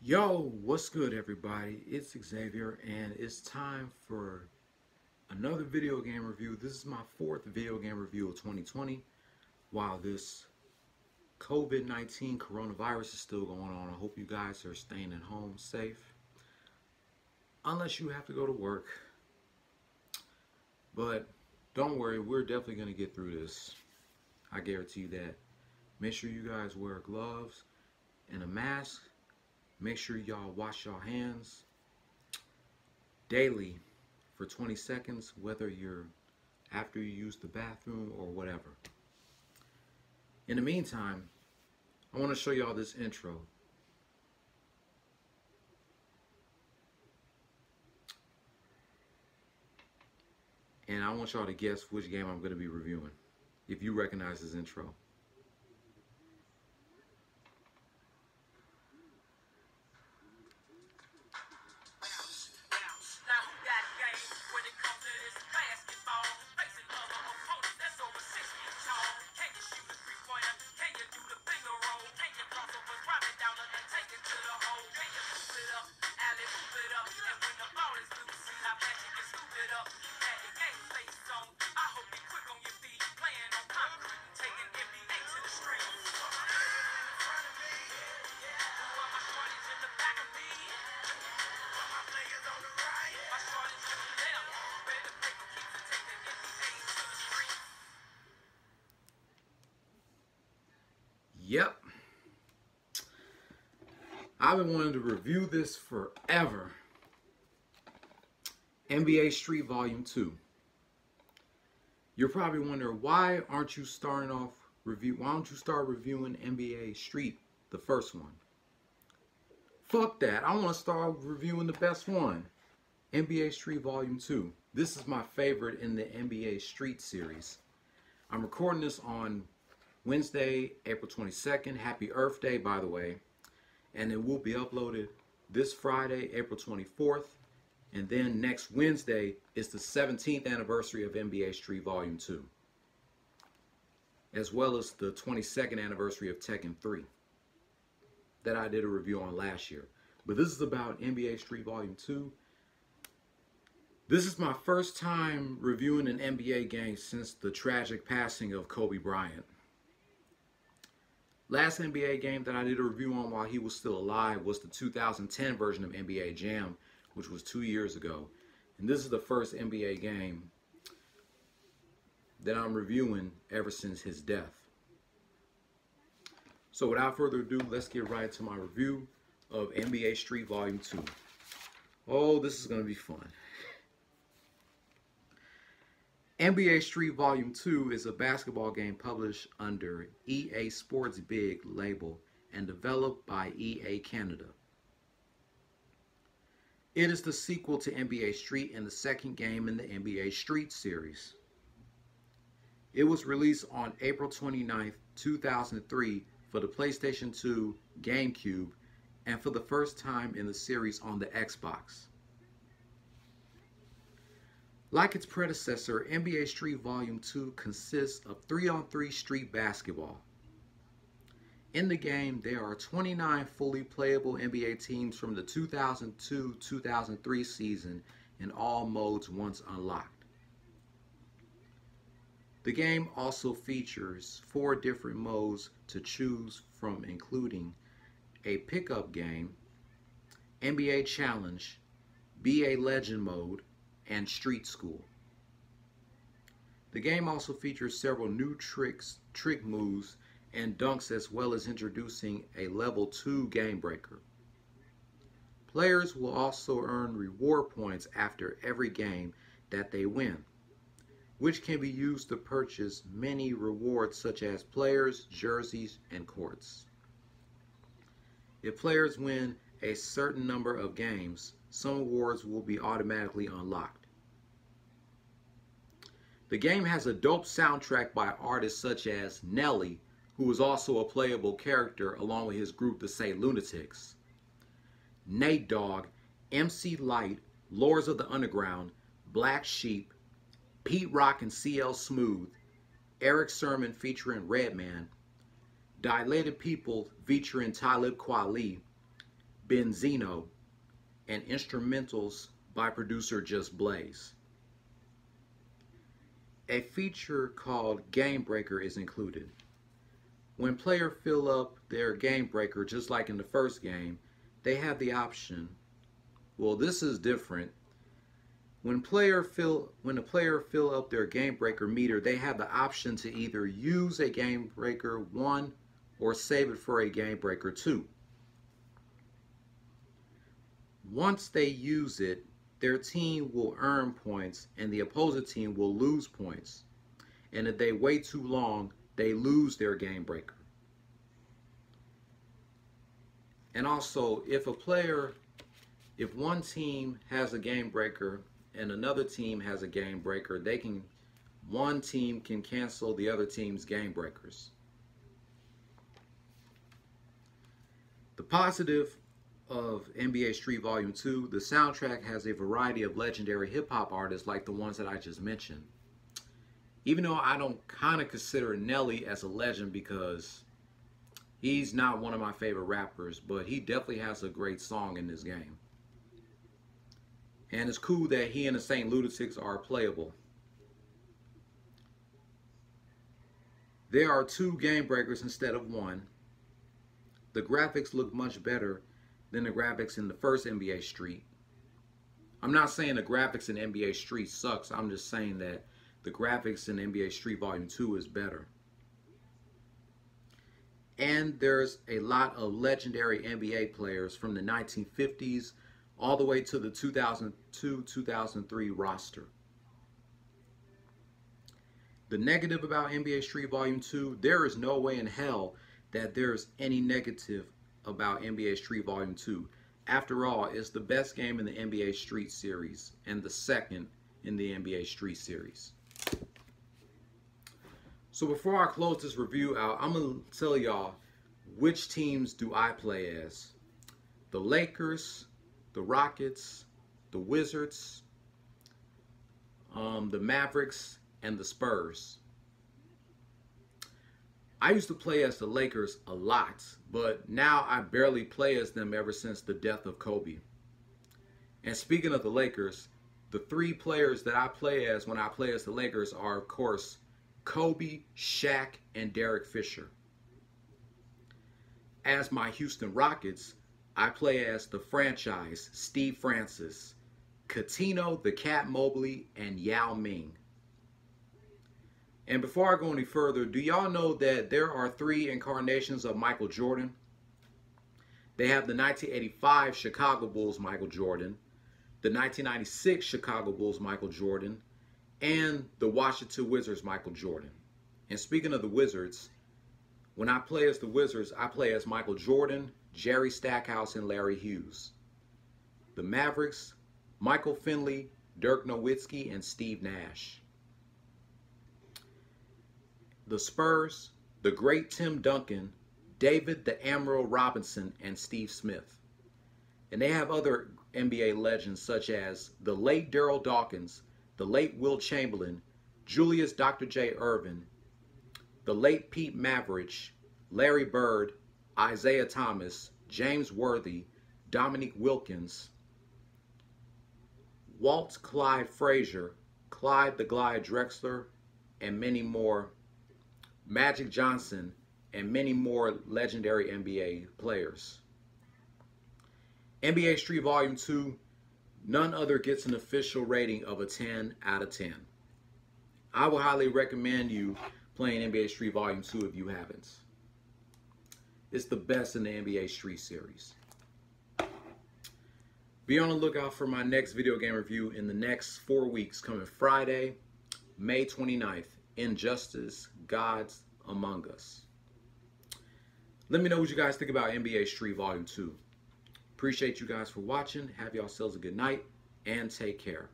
Yo, what's good, everybody? It's Xavier, and it's time for another video game review. This is my fourth video game review of 2020. While this COVID-19 coronavirus is still going on, I hope you guys are staying at home safe, unless you have to go to work. But don't worry, we're definitely going to get through this. I guarantee you that. Make sure you guys wear gloves and a mask. Make sure y'all wash your hands daily for 20 seconds, whether you're after you use the bathroom or whatever. In the meantime, I want to show y'all this intro. And I want y'all to guess which game I'm going to be reviewing, if you recognize this intro. Yep. I've been wanting to review this forever. NBA Street Volume 2. You're probably wondering, why don't you start reviewing NBA Street, the first one? Fuck that. I want to start reviewing the best one. NBA Street Volume 2. This is my favorite in the NBA Street series. I'm recording this on Wednesday, April 22nd. Happy Earth Day, by the way. And it will be uploaded this Friday, April 24th. And then next Wednesday is the 17th anniversary of NBA Street Volume 2. As well as the 22nd anniversary of Tekken 3 that I did a review on last year. But this is about NBA Street Volume 2. This is my first time reviewing an NBA game since the tragic passing of Kobe Bryant. Last NBA game that I did a review on while he was still alive was the 2010 version of NBA Jam, which was 2 years ago. And this is the first NBA game that I'm reviewing ever since his death. So without further ado, let's get right to my review of NBA Street Volume 2. Oh, this is going to be fun. NBA Street Volume 2 is a basketball game published under EA Sports Big label and developed by EA Canada. It is the sequel to NBA Street and the second game in the NBA Street series. It was released on April 29, 2003 for the PlayStation 2, GameCube, and for the first time in the series on the Xbox. Like its predecessor, NBA Street Volume 2 consists of 3-on-3 street basketball. In the game, there are 29 fully playable NBA teams from the 2002-2003 season in all modes once unlocked. The game also features 4 different modes to choose from, including a pickup game, NBA Challenge, BA Legend mode, and Street School. The game also features several new trick moves, and dunks, as well as introducing a level 2 game breaker. Players will also earn reward points after every game that they win, which can be used to purchase many rewards such as players, jerseys, and courts. If players win a certain number of games, some awards will be automatically unlocked. The game has a dope soundtrack by artists such as Nelly, who is also a playable character along with his group the Say Lunatics, Nate Dogg, MC Lyte, Lords of the Underground, Black Sheep, Pete Rock and CL Smooth, Eric Sermon featuring Redman, Dilated People featuring Talib Kweli, Benzino, and instrumentals by producer Just Blaze. A feature called Game Breaker is included. When players fill up their Game Breaker, just like in the first game, they have the option. Well, this is different. When the player fill up their Game Breaker meter, they have the option to either use a Game Breaker 1 or save it for a Game Breaker 2. Once they use it, their team will earn points and the opposing team will lose points. And if they wait too long, they lose their Game Breaker. And also, if one team has a Game Breaker and another team has a Game Breaker, one team can cancel the other team's Game Breakers. The positive of NBA Street Volume 2, the soundtrack has a variety of legendary hip-hop artists like the ones that I just mentioned. Even though I don't kind of consider Nelly as a legend because he's not one of my favorite rappers, but he definitely has a great song in this game. And it's cool that he and the Saint Lunatics are playable. There are 2 Game Breakers instead of 1. The graphics look much better than the graphics in the first NBA Street. I'm not saying the graphics in NBA Street sucks. I'm just saying that the graphics in NBA Street Volume 2 is better. And there's a lot of legendary NBA players from the 1950s all the way to the 2002-2003 roster. The negative about NBA Street Volume 2, there is no way in hell that there's any negative about NBA Street Volume 2. After all, it's the best game in the NBA Street series and the second in the NBA Street series. So before I close this review out, I'm going to tell y'all which teams do I play as. The Lakers, the Rockets, the Wizards, the Mavericks, and the Spurs. I used to play as the Lakers a lot, but now I barely play as them ever since the death of Kobe. And speaking of the Lakers, the 3 players that I play as when I play as the Lakers are, of course, Kobe, Shaq, and Derek Fisher. As my Houston Rockets, I play as the franchise, Steve Francis, Coutinho, the Cat Mobley, and Yao Ming. And before I go any further, do y'all know that there are 3 incarnations of Michael Jordan? They have the 1985 Chicago Bulls Michael Jordan, the 1996 Chicago Bulls Michael Jordan, and the Washington Wizards Michael Jordan. And speaking of the Wizards, when I play as the Wizards, I play as Michael Jordan, Jerry Stackhouse, and Larry Hughes. The Mavericks, Michael Finley, Dirk Nowitzki, and Steve Nash. The Spurs, the great Tim Duncan, David the Admiral Robinson, and Steve Smith. And they have other NBA legends such as the late Daryl Dawkins, the late Will Chamberlain, Julius Dr. J. Irvin, the late Pete Maravich, Larry Bird, Isaiah Thomas, James Worthy, Dominique Wilkins, Walt Clyde Frazier, Clyde the Glide Drexler, and many more, Magic Johnson, and many more legendary NBA players. NBA Street Volume 2, none other gets an official rating of a 10 out of 10. I would highly recommend you playing NBA Street Volume 2 if you haven't. It's the best in the NBA Street series. Be on the lookout for my next video game review in the next 4 weeks, coming Friday, May 29th. Injustice, Gods Among Us. Let me know what you guys think about NBA Street Volume 2. Appreciate you guys for watching. Have yourselves a good night and take care.